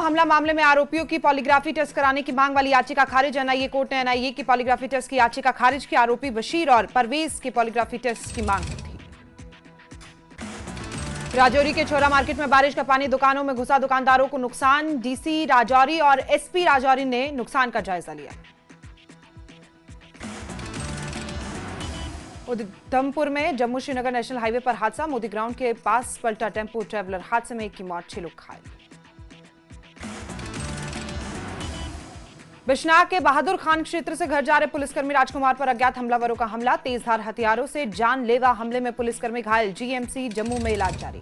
हमला मामले में आरोपियों की पॉलीग्राफी टेस्ट कराने की मांग वाली याचिका खारिज। एनआईए कोर्ट ने एनआईए की पॉलीग्राफी टेस्ट की याचिका खारिज की। आरोपी बशीर और परवेज की पॉलीग्राफी टेस्ट की मांग की थी। राजौरी के छोरा मार्केट में बारिश का पानी दुकानों में घुसा, दुकानदारों को नुकसान। डीसी राजौरी और एसपी राजौरी ने नुकसान का जायजा लिया। उधमपुर में जम्मू श्रीनगर नेशनल हाईवे पर हादसा, मोदी ग्राउंड के पास पलटा टेम्पो ट्रैवलर। हादसे में एक की मौत, 6 लोग घायल। बिश्नाह के बहादुर खान क्षेत्र से घर जा रहे पुलिसकर्मी राजकुमार पर अज्ञात हमलावरों का हमला, तेजधार हथियारों से जानलेवा हमले में पुलिसकर्मी घायल। जीएमसी जम्मू में इलाज जारी।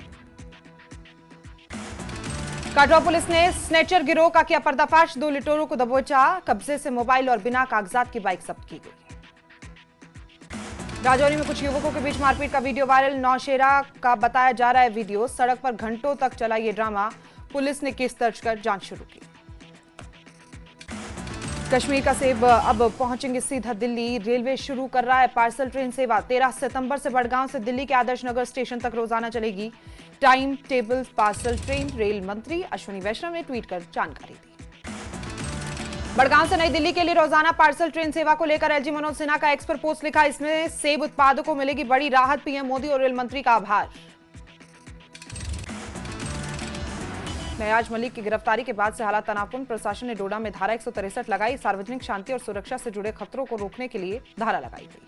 काटवा पुलिस ने स्नेचर गिरोह का किया पर्दाफाश, 2 लुटेरों को दबोचा। कब्जे से मोबाइल और बिना कागजात की बाइक जब्त की गई। राजौरी में कुछ युवकों के बीच मारपीट का वीडियो वायरल, नौशेरा का बताया जा रहा है वीडियो। सड़क पर घंटों तक चला ये ड्रामा, पुलिस ने केस दर्ज कर जांच शुरू की। कश्मीर का सेब अब पहुंचेंगे सीधा दिल्ली, रेलवे शुरू कर रहा है पार्सल ट्रेन सेवा। 13 सितंबर से बड़गांव से दिल्ली के आदर्श नगर स्टेशन तक रोजाना चलेगी time table parcel train. Rail मंत्री अश्विनी वैष्णव ने ट्वीट कर जानकारी दी। बड़गांव से नई दिल्ली के लिए रोजाना पार्सल ट्रेन सेवा को लेकर एलजी मनोज सिन्हा का एक्स पर पोस्ट लिखा, इसमें सेब उत्पादकों को मिलेगी बड़ी राहत। पीएम मोदी और रेल मंत्री का आभार। महराज मलिक की गिरफ्तारी के बाद से हालात तनावपूर्ण, प्रशासन ने डोडा में धारा 163 लगाई। सार्वजनिक शांति और सुरक्षा से जुड़े खतरों को रोकने के लिए धारा लगाई गई।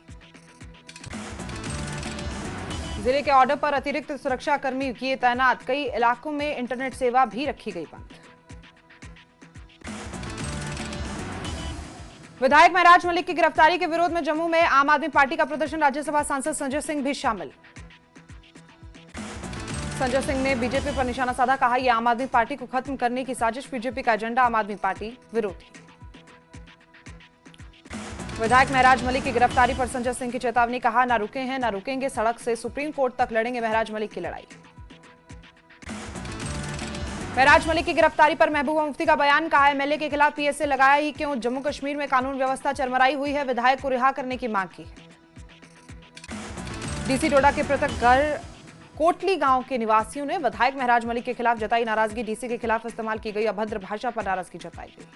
जिले के ऑर्डर पर अतिरिक्त सुरक्षा कर्मी किए तैनात, कई इलाकों में इंटरनेट सेवा भी रखी गई बंद। विधायक महराज मलिक की गिरफ्तारी के विरोध में जम्मू में आम आदमी पार्टी का प्रदर्शन, राज्यसभा सांसद संजय सिंह भी शामिल। संजय सिंह ने बीजेपी पर निशाना साधा, कहा यह आम आदमी पार्टी को खत्म करने की साजिश, बीजेपी का एजेंडा, आम आदमी पार्टी विरोधी। विधायक महराज मलिक की गिरफ्तारी पर संजय सिंह की चेतावनी, कहा ना रुके हैं ना रुकेंगे, सड़क से सुप्रीम कोर्ट तक लड़ेंगे महराज मलिक की लड़ाई। महराज मलिक की गिरफ्तारी पर महबूबा मुफ्ती का बयान, कहा एमएलए के खिलाफ पीएसए लगाया ही क्यों, जम्मू कश्मीर में कानून व्यवस्था चरमराई हुई है, विधायक को रिहा करने की मांग की है। डीसी डोडा के पृथक घर कोटली गांव के निवासियों ने विधायक महराज मलिक के खिलाफ जताई नाराजगी, डीसी के खिलाफ इस्तेमाल की गई अभद्र भाषा पर नाराजगी जताई गई।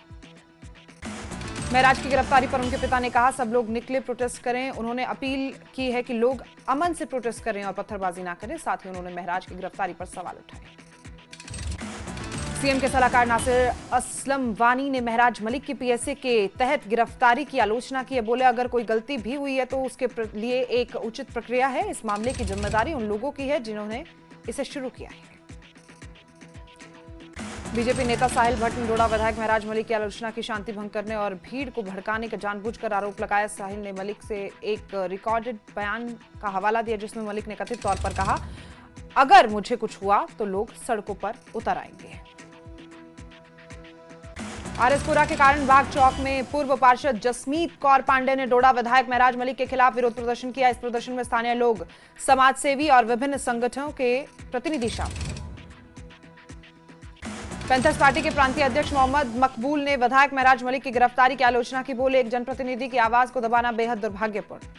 महराज की गिरफ्तारी पर उनके पिता ने कहा सब लोग निकले, प्रोटेस्ट करें। उन्होंने अपील की है कि लोग अमन से प्रोटेस्ट करें और पत्थरबाजी ना करें। साथ ही उन्होंने महराज की गिरफ्तारी पर सवाल उठाए। सीएम के सलाहकार नासिर असलम वानी ने महराज मलिक की पीएसए के तहत गिरफ्तारी की आलोचना की है। बोले अगर कोई गलती भी हुई है तो उसके लिए एक उचित प्रक्रिया है। इस मामले की जिम्मेदारी उन लोगों की है जिन्होंने इसे शुरू किया है। बीजेपी नेता साहिल भट्ट ने डोडा विधायक महराज मलिक की आलोचना की, शांति भंग करने और भीड़ को भड़काने का जानबूझकर आरोप लगाया। साहिल ने मलिक से एक रिकॉर्डेड बयान का हवाला दिया जिसमें मलिक ने कथित तौर पर कहा अगर मुझे कुछ हुआ तो लोग सड़कों पर उतर आएंगे। आरएसपुरा के कारण बाग चौक में पूर्व पार्षद जसमीत कौर पांडे ने डोडा विधायक महराज मलिक के खिलाफ विरोध प्रदर्शन किया। इस प्रदर्शन में स्थानीय लोग, समाजसेवी और विभिन्न संगठनों के प्रतिनिधि शामिल। पैंथर्स पार्टी के प्रांतीय अध्यक्ष मोहम्मद मकबूल ने विधायक महराज मलिक की गिरफ्तारी की आलोचना की। बोले एक जनप्रतिनिधि की आवाज को दबाना बेहद दुर्भाग्यपूर्ण।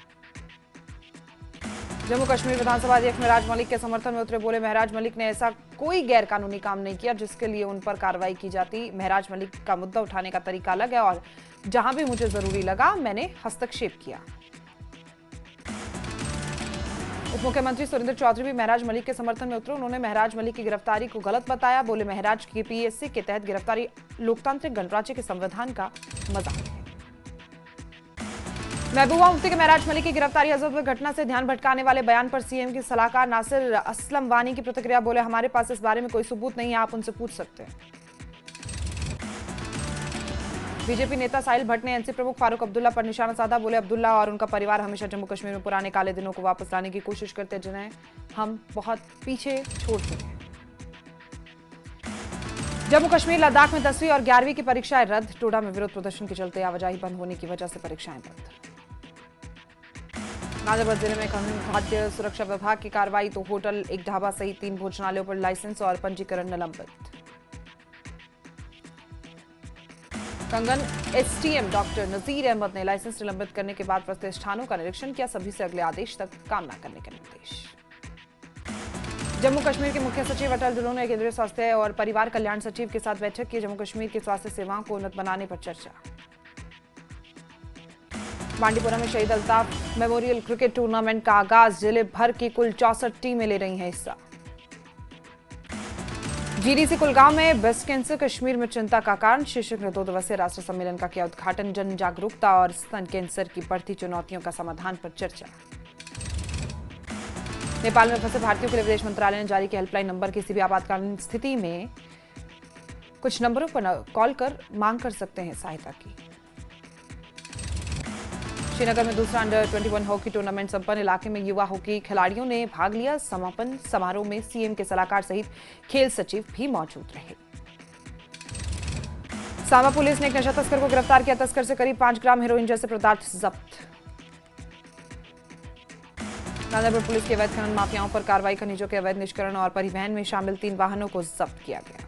जम्मू कश्मीर विधानसभा अध्यक्ष महराज मलिक के समर्थन में उतरे, बोले महराज मलिक ने ऐसा कोई गैर कानूनी काम नहीं किया जिसके लिए उन पर कार्रवाई की जाती। महराज मलिक का मुद्दा उठाने का तरीका अलग है और जहां भी मुझे जरूरी लगा मैंने हस्तक्षेप किया। उप मुख्यमंत्री सुरेंद्र चौधरी भी महराज मलिक के समर्थन में उतरे। उन्होंने महराज मलिक की गिरफ्तारी को गलत बताया। बोले महराज की पीएसए के तहत गिरफ्तारी लोकतांत्रिक गणराज्य के संविधान का मजाक है। महबूबा मुफ्ती के महराज मलिक की गिरफ्तारी अजब घटना से ध्यान भटकाने वाले बयान पर सीएम के सलाहकार नासिर असलम वानी की प्रतिक्रिया, बोले हमारे पास इस बारे में कोई सबूत नहीं है, आप उनसे पूछ सकते हैं। बीजेपी नेता साहिल भट्ट ने एनसी प्रमुख फारूक अब्दुल्ला पर निशाना साधा। बोले अब्दुल्ला और उनका परिवार हमेशा जम्मू कश्मीर में पुराने काले दिनों को वापस लाने की कोशिश करते हैं जिन्हें हम बहुत पीछे छोड़ चुके हैं। जम्मू कश्मीर लद्दाख में 10वीं और 11वीं की परीक्षाएं रद्द। डोडा में विरोध प्रदर्शन के चलते आवाजाही बंद होने की वजह से परीक्षाएं बंद। गाजियाबाद जिले में खाद्य सुरक्षा विभाग की कार्रवाई, तो होटल, एक ढाबा सहित 3 भोजनालयों पर लाइसेंस और पंजीकरण निलंबित। कंगन एसटीएम डॉक्टर नजीर अहमद ने लाइसेंस निलंबित करने के बाद प्रतिष्ठानों का निरीक्षण किया। सभी से अगले आदेश तक काम न करने के निर्देश। जम्मू कश्मीर के मुख्य सचिव अटल डुल्लू ने केंद्रीय स्वास्थ्य और परिवार कल्याण सचिव के साथ बैठक की। जम्मू कश्मीर की स्वास्थ्य सेवाओं को उन्नत बनाने पर चर्चा। बांडीपुरा में शहीद अल्ताफ मेमोरियल क्रिकेट टूर्नामेंट का आगाज। जिले भर की कुल 64 टीमें ले रही हैं हिस्सा। जीडीसी कुलगांव में ब्रेस्ट कैंसर कश्मीर में चिंता का कारण शीर्षक ने 2 दिवसीय राष्ट्रीय सम्मेलन का किया उद्घाटन। जन जागरूकता और स्तन कैंसर की बढ़ती चुनौतियों का समाधान पर चर्चा। नेपाल में फंसे भारतीयों के लिए विदेश मंत्रालय ने जारी किया हेल्पलाइन नंबर। किसी भी आपातकालीन स्थिति में कुछ नंबरों पर कॉल कर मांग कर सकते हैं सहायता की। श्रीनगर में दूसरा अंडर 21 हॉकी टूर्नामेंट संपन्न। इलाके में युवा हॉकी खिलाड़ियों ने भाग लिया। समापन समारोह में सीएम के सलाहकार सहित खेल सचिव भी मौजूद रहे। सांबा पुलिस ने एक नशा तस्कर को गिरफ्तार किया। तस्कर से करीब 5 ग्राम हेरोइन जैसे पदार्थ जब्त। गांधरबल पुलिस के अवैध खनन माफियाओं पर कार्रवाई। खनिजों के अवैध निष्करण और परिवहन में शामिल 3 वाहनों को जब्त किया गया।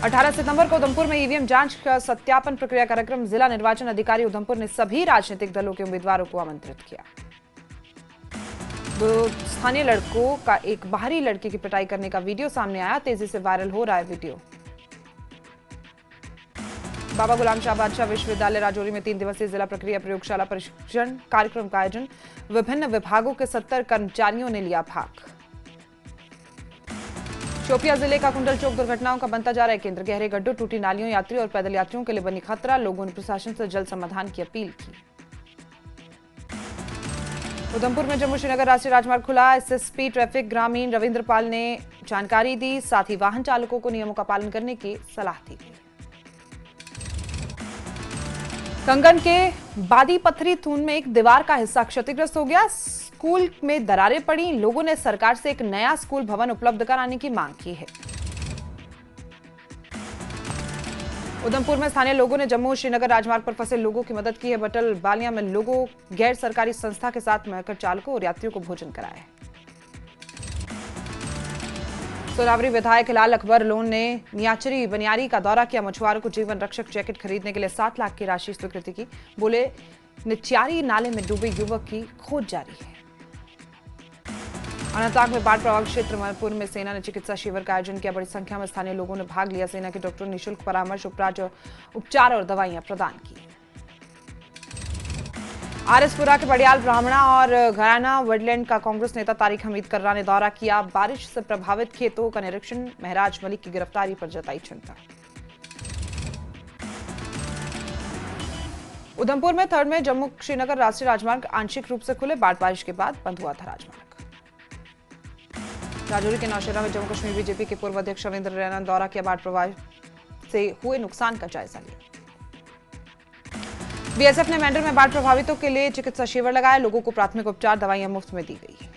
18 सितंबर को उधमपुर में ईवीएम जांच का सत्यापन प्रक्रिया कार्यक्रम। जिला निर्वाचन अधिकारी उधमपुर ने सभी राजनीतिक दलों के उम्मीदवारों को आमंत्रित किया। 2 स्थानीय लड़कों का एक बाहरी लड़की की पिटाई करने का वीडियो सामने आया। तेजी से वायरल हो रहा है वीडियो। बाबा गुलाम शाह बादशाह विश्वविद्यालय राजौरी में 3 दिवसीय जिला प्रक्रिया प्रयोगशाला प्रशिक्षण कार्यक्रम का आयोजन। विभिन्न विभागों के 70 कर्मचारियों ने लिया भाग। शोपियां जिले का कुंडल चौक दुर्घटनाओं का बनता जा रहा है केंद्र। गहरे गड्ढों, टूटी नालियों, यात्रियों और पैदल यात्रियों के लिए बनी खतरा। लोगों ने प्रशासन से जल्द समाधान की अपील की। उधमपुर में जम्मू श्रीनगर राष्ट्रीय राजमार्ग खुला। एसएसपी ट्रैफिक ग्रामीण रविंद्र पाल ने जानकारी दी। साथ ही वाहन चालकों को नियमों का पालन करने की सलाह दी गई। कंगन के बादी पत्थरी थून में एक दीवार का हिस्सा क्षतिग्रस्त हो गया। स्कूल में दरारें पड़ी। लोगों ने सरकार से एक नया स्कूल भवन उपलब्ध कराने की मांग की है। उधमपुर में स्थानीय लोगों ने जम्मू श्रीनगर राजमार्ग पर फंसे लोगों की मदद की है। बटल बालिया में लोगों गैर सरकारी संस्था के साथ मिलकर चालकों और यात्रियों को भोजन कराया है। सोनावरी विधायक हिलाल अकबर लोन ने नियाचरी बनियारी का दौरा किया। मछुआरों को जीवन रक्षक जैकेट खरीदने के लिए 7 लाख की राशि स्वीकृति की। बोले निच्यारी नाले में डूबे युवक की खोज जारी है। अनंतनाग में बाढ़ प्रभावित क्षेत्र मणिपुर में सेना ने चिकित्सा शिविर का आयोजन किया। बड़ी संख्या में स्थानीय लोगों ने भाग लिया। सेना के डॉक्टर निःशुल्क परामर्श, उपचार और दवाइयां प्रदान की। आरएसपुरा के बड़ियाल ब्राह्मणा और घराना वुडलैंड का कांग्रेस नेता तारिक हमीद कर्रा ने दौरा किया। बारिश से प्रभावित खेतों का निरीक्षण। महराज मलिक की गिरफ्तारी पर जताई चिंता। उधमपुर में 3rd में जम्मू श्रीनगर राष्ट्रीय राजमार्ग आंशिक रूप से खुले। बारिश के बाद बंद हुआ था राजमार्ग। राजौरी के नौशेरा में जम्मू कश्मीर बीजेपी के पूर्व अध्यक्ष रविंद्र रैना ने दौरा किया। बाढ़ प्रभाव से हुए नुकसान का जायजा लिया। बीएसएफ ने मेंढर में बाढ़ प्रभावितों के लिए चिकित्सा शिविर लगाया। लोगों को प्राथमिक उपचार, दवाइयां मुफ्त में दी गई।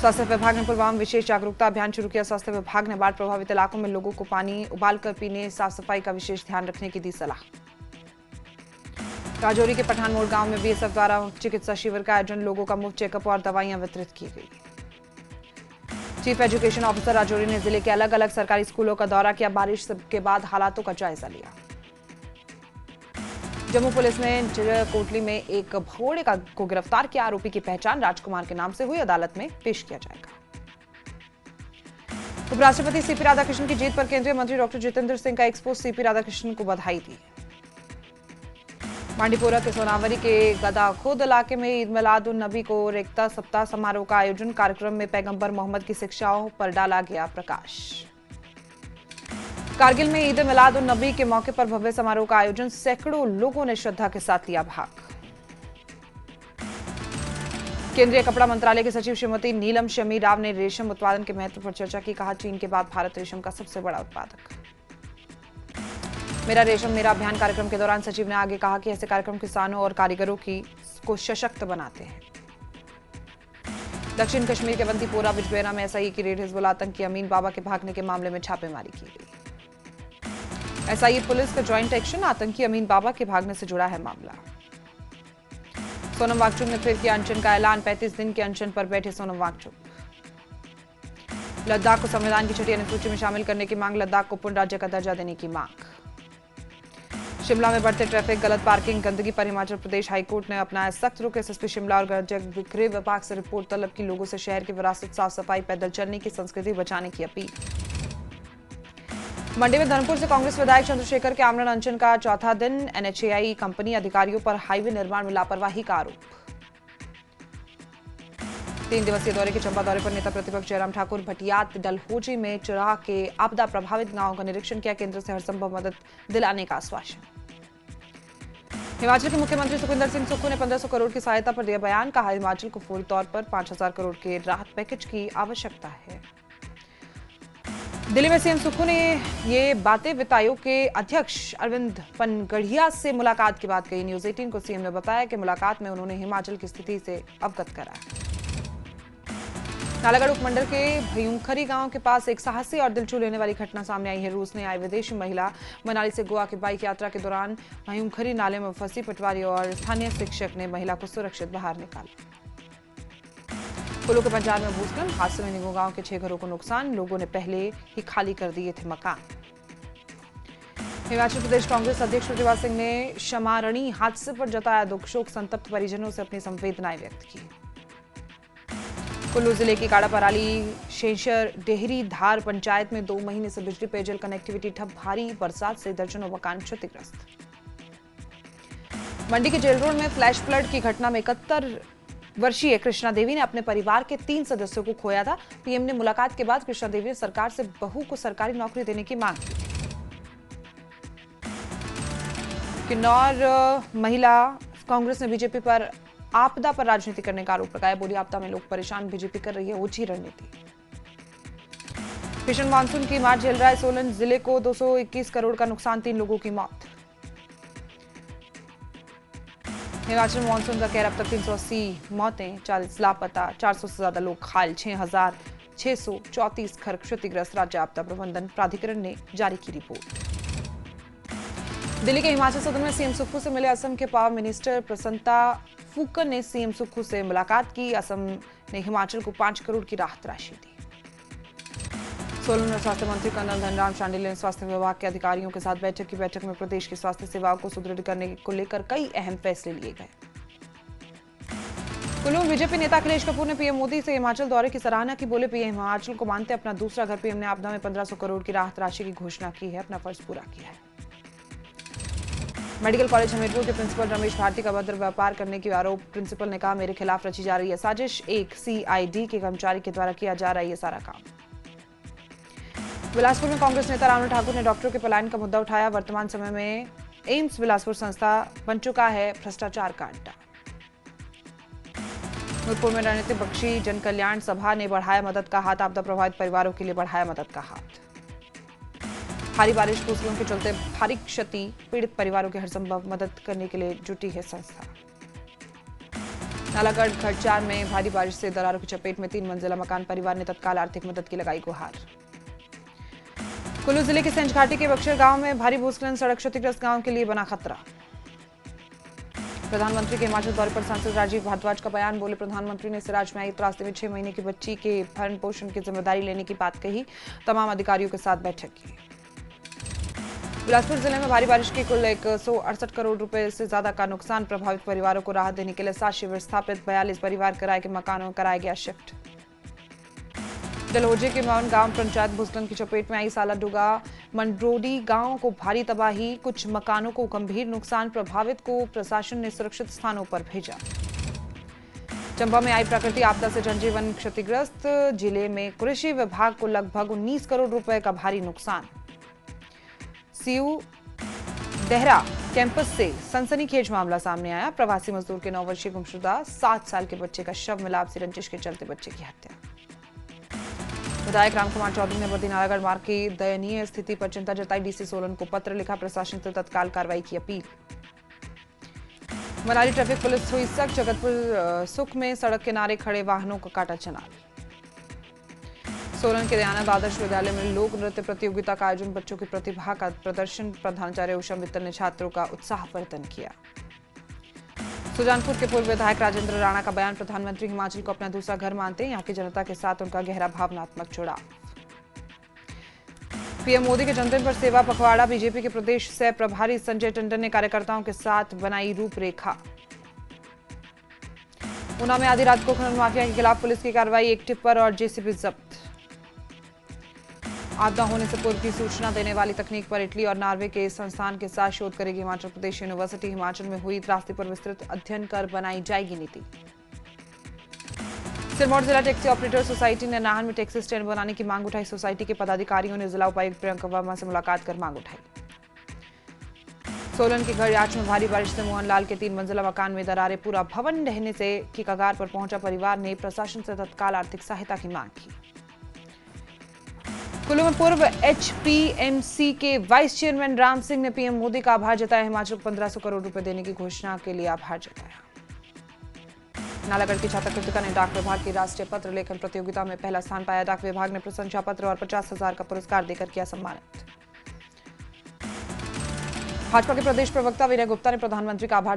स्वास्थ्य विभाग ने पुलवामा विशेष जागरूकता अभियान शुरू किया। स्वास्थ्य विभाग ने बाढ़ प्रभावित इलाकों में लोगों को पानी उबालकर पीने, साफ सफाई का विशेष ध्यान रखने की दी सलाह। राजौरी के पठान मोड़ गांव में बीएसएफ द्वारा चिकित्सा शिविर का आयोजन। लोगों का मुफ्त चेकअप और दवाइयां वितरित की गई। चीफ एजुकेशन ऑफिसर राजौरी ने जिले के अलग अलग सरकारी स्कूलों का दौरा किया। बारिश के बाद हालातों का जायजा लिया। जम्मू पुलिस ने कोटली में एक भगोड़े को गिरफ्तार किया। आरोपी की पहचान राजकुमार के नाम से हुई। अदालत में पेश किया जाएगा। उपराष्ट्रपति सीपी राधाकृष्णन की जीत पर केंद्रीय मंत्री डॉक्टर जितेंद्र सिंह का एक्सपोज। सीपी राधाकृष्णन को बधाई दी। बांडीपुरा के सोनावरी के गदा खुद इलाके में ईद मिलाद उन नबी को एकता सप्ताह समारोह का आयोजन। कार्यक्रम में पैगंबर मोहम्मद की शिक्षाओं पर डाला गया प्रकाश। कारगिल में ईद मिलाद उन नबी के मौके पर भव्य समारोह का आयोजन। सैकड़ों लोगों ने श्रद्धा के साथ लिया भाग। केंद्रीय कपड़ा मंत्रालय के सचिव श्रीमती नीलम शमी राव ने रेशम उत्पादन के महत्व पर चर्चा की। कहा, चीन के बाद भारत रेशम का सबसे बड़ा उत्पादक। मेरा रेशम मेरा अभियान कार्यक्रम के दौरान सचिव ने आगे कहा कि ऐसे कार्यक्रम किसानों और कारीगरों को सशक्त बनाते हैं। दक्षिण कश्मीर के अवंतीपोरा बिजबेरा में एसआईए की रेड। हिजबुल आतंकी अमीन बाबा के भागने के मामले में छापेमारी की गई। एसआईए पुलिस का ज्वाइंट एक्शन। आतंकी अमीन बाबा के भागने से जुड़ा है मामला। सोनम वांगचुक ने फिर किया अनशन का ऐलान। 35 दिन के अनशन पर बैठे सोनम वांगचुक। लद्दाख को संविधान की 6ठी अनुसूची में शामिल करने की मांग। लद्दाख को पूर्ण राज्य का दर्जा देने की मांग। शिमला में बढ़ते ट्रैफिक, गलत पार्किंग, गंदगी पर हिमाचल प्रदेश हाईकोर्ट ने अपनाया सख्त रुख। एसएसपी शिमला और गृह विभाग से रिपोर्ट तलब की। लोगों से शहर की विरासत, साफ सफाई, पैदल चलने की संस्कृति बचाने की अपील। मंडी में धर्मपुर से कांग्रेस विधायक चंद्रशेखर के आमरण अनशन का चौथा दिन। एनएचएआई कंपनी अधिकारियों पर हाईवे निर्माण में लापरवाही का आरोप। 3 दिवसीय दौरे के चंबा दौरे पर नेता प्रतिपक्ष जयराम ठाकुर भटियात डलहौजी में चुराह के आपदा प्रभावित गांवों का निरीक्षण किया। केंद्र से हरसंभव मदद दिलाने का आश्वासन। हिमाचल के मुख्यमंत्री सुखविंदर सिंह सुक्खू ने 1500 करोड़ की सहायता पर दिया बयान। कहा, हिमाचल को फौरी तौर पर 5000 करोड़ के राहत पैकेज की आवश्यकता है। दिल्ली में सीएम सुक्खू ने ये बातें वित्त आयोग के अध्यक्ष अरविंद पनगढ़िया से मुलाकात के बाद कही। न्यूज 18 को सीएम ने बताया कि मुलाकात में उन्होंने हिमाचल की स्थिति से अवगत कराया। नालागढ़ उपमंडल के भयूंखरी गांव के पास एक साहसी और दिल छू लेने वाली घटना सामने आई है। रूस ने आई विदेशी महिला मनाली से गोवा की बाइक यात्रा के दौरान भयूंखरी नाले में फंसी। पटवारी और स्थानीय शिक्षक ने महिला को सुरक्षित बाहर निकाला। कुल्लू के पंचायत में भूस्खलन, हादसे में निगो गांव के 6 घरों को नुकसान। लोगों ने पहले ही खाली कर दिए थे मकान। हिमाचल प्रदेश कांग्रेस अध्यक्ष प्रतिभा सिंह ने शमारणी हादसे पर जताया दुख। शोक संतप्त परिजनों से अपनी संवेदनाएं व्यक्त की। कुल्लू जिले की काड़ापराली शेषर डेहरी धार पंचायत में 2 महीने से बिजली पेयजल कनेक्टिविटी ठप। भारी बरसात से दर्जनों मकान क्षतिग्रस्त। मंडी के जेल रोड में फ्लैश फ्लड की घटना में 71 वर्षीय कृष्णा देवी ने अपने परिवार के 3 सदस्यों को खोया था। पीएम ने मुलाकात के बाद कृष्णा देवी ने सरकार से बहू को सरकारी नौकरी देने की मांग की। किन्नौर महिला कांग्रेस ने बीजेपी पर आपदा पर राजनीति करने का आरोप लगाया। बोली, आपदा में लोग परेशान, बीजेपी कर रही है ऊंची रणनीति। भीषण मानसून की मार झेल रहा है सोलन जिले को। 221 करोड़ का नुकसान, 3 लोगों की मौत। हिमाचल मानसून का कहर, अब तक 380 मौतें, 40 लापता, 400 से ज्यादा लोग घायल, 6634 घर क्षतिग्रस्त। राज्य आपदा प्रबंधन प्राधिकरण ने जारी की रिपोर्ट। दिल्ली के हिमाचल सदन में सीएम सुक्खू से मिले असम के पावर मिनिस्टर प्रसन्नता फूकन ने सीएम सुक्खू से मुलाकात की। असम ने हिमाचल को 5 करोड़ की राहत राशि दी। सोलन में स्वास्थ्य मंत्री कर्नल धनराम शांडिल्य ने स्वास्थ्य विभाग के अधिकारियों के साथ बैठक की। बैठक में प्रदेश की स्वास्थ्य सेवाओं को सुदृढ़ करने को लेकर कई अहम फैसले लिए गए। कुल्लू में बीजेपी नेता अखिलेश कपूर ने पीएम मोदी से हिमाचल दौरे की सराहना की। बोले, पीएम हिमाचल को मानते अपना दूसरा घर। पीएम ने आपदा में 1500 करोड़ की राहत राशि की घोषणा की है, अपना फर्ज पूरा किया है। मेडिकल कॉलेज हमीरपुर के प्रिंसिपल रमेश भारती का अभद्र व्यापार करने के आरोप। प्रिंसिपल ने कहा, मेरे खिलाफ रची जा रही है साजिश। एक सीआईडी के कर्मचारी के द्वारा किया जा रहा है ये सारा काम। बिलासपुर में कांग्रेस नेता रामनाथ ठाकुर ने डॉक्टरों के पलायन का मुद्दा उठाया। वर्तमान समय में एम्स बिलासपुर संस्था बन चुका है भ्रष्टाचार का अड्डा। नूरपुर में रणनीति बख्शी जन कल्याण सभा ने बढ़ाया मदद का हाथ। आपदा प्रभावित परिवारों के लिए बढ़ाया मदद का हाथ। भारी बारिश, भूस्खलन के चलते भारी क्षति, पीड़ित परिवारों की हरसंभव मदद करने के लिए जुटी है संस्था। नालागढ़ खड़चार में भारी बारिश से दरारों की चपेट में 3 मंजिला मकान। परिवार ने तत्काल आर्थिक मदद की लगाई गुहार। कुल्लू जिले के सेंज घाटी के बक्सर गांव में भारी भूस्खलन, सड़क क्षतिग्रस्त, गांव के लिए बना खतरा। प्रधानमंत्री के हिमाचल दौरे पर सांसद राजीव भारद्वाज का बयान। बोले, प्रधानमंत्री ने सिराज में आई रास्ते में 6 महीने की बच्ची के भरण पोषण की जिम्मेदारी लेने की बात कही। तमाम अधिकारियों के साथ बैठक की। बिलासपुर जिले में भारी बारिश की कुल 168 करोड़ रुपए से ज्यादा का नुकसान। प्रभावित परिवारों को राहत देने के लिए 7 शिविर स्थापित। 42 परिवार किराए के मकानों में कराया गया शिफ्ट। डलहौजी के मौन गांव पंचायत भूस्खलन की चपेट में आई। सालाडुगा मंडरोडी गांव को भारी तबाही, कुछ मकानों को गंभीर नुकसान। प्रभावित को प्रशासन ने सुरक्षित स्थानों पर भेजा। चंबा में आई प्राकृतिक आपदा से जनजीवन क्षतिग्रस्त। जिले में कृषि विभाग को लगभग 19 करोड़ रुपए का भारी नुकसान। सीयू देहरा कैंपस से सनसनीखेज मामला सामने आया। प्रवासी मजदूर के 9 वर्षीय गुमशुदा 7 साल के बच्चे का शव मिला। आपसी रंजिश के चलते बच्चे की हत्या। विधायक रामकुमार चौधरी ने बद्दी नालागढ़ मार्ग की दयनीय स्थिति पर चिंता जताई। डीसी सोलन को पत्र लिखा। प्रशासन से तत्काल कार्रवाई की अपील। मनाली ट्रैफिक पुलिस हुई सख्त। जगतपुर सुख में सड़क किनारे खड़े वाहनों का काटा चलान। सोलन के दयानंद आदर्श विद्यालय में लोक नृत्य प्रतियोगिता का आयोजन। बच्चों की प्रतिभा का प्रदर्शन। प्रधानाचार्य उषा मित्तल ने छात्रों का उत्साहवर्धन किया। सुजानपुर के पूर्व विधायक राजेंद्र राणा का बयान। प्रधानमंत्री हिमाचल को अपना दूसरा घर मानते हैं। यहाँ की जनता के साथ उनका गहरा भावनात्मक जुड़ाव। पीएम मोदी के जन्मदिन पर सेवा पखवाड़ा। बीजेपी के प्रदेश सह प्रभारी संजय टंडन ने कार्यकर्ताओं के साथ बनाई रूपरेखा। ऊना में आधी रात को खनन माफिया के खिलाफ पुलिस की कार्रवाई, एक टिप्पर और जेसीबी जब्त। आपदा होने से पूर्व की सूचना देने वाली तकनीक पर इटली और नॉर्वे के संस्थान के साथ शोध करेगी हिमाचल प्रदेश यूनिवर्सिटी। हिमाचल में हुई त्रासदी पर विस्तृत अध्ययन कर बनाई जाएगी नीति। सिरमौर जिला टैक्सी ऑपरेटर सोसाइटी ने नाहन में टैक्सी स्टैंड बनाने की मांग उठाई। सोसाइटी के पदाधिकारियों ने जिला उपायुक्त प्रियंका वर्मा से मुलाकात कर मांग उठाई। सोलन के गड़ियाच में भारी बारिश से मोहनलाल के 3 मंजिला मकान में दरारें, पूरा भवन ढहने से की कगार पर पहुंचा परिवार ने प्रशासन से तत्काल आर्थिक सहायता की मांग की। कुल्लू में पूर्व एचपीएमसी के वाइस चेयरमैन राम सिंह ने पीएम मोदी का आभार जताया। हिमाचल को 1500 करोड़ रुपए देने की घोषणा के लिए आभार जताया। नालागढ़ की छात्रा कृतिका ने डाक विभाग की राष्ट्रीय पत्र लेखन प्रतियोगिता में पहला स्थान पाया। डाक विभाग ने प्रशंसा पत्र और 50,000 का पुरस्कार देकर किया सम्मानित। भाजपा के प्रदेश प्रवक्ता विनय गुप्ता ने प्रधानमंत्री का आभार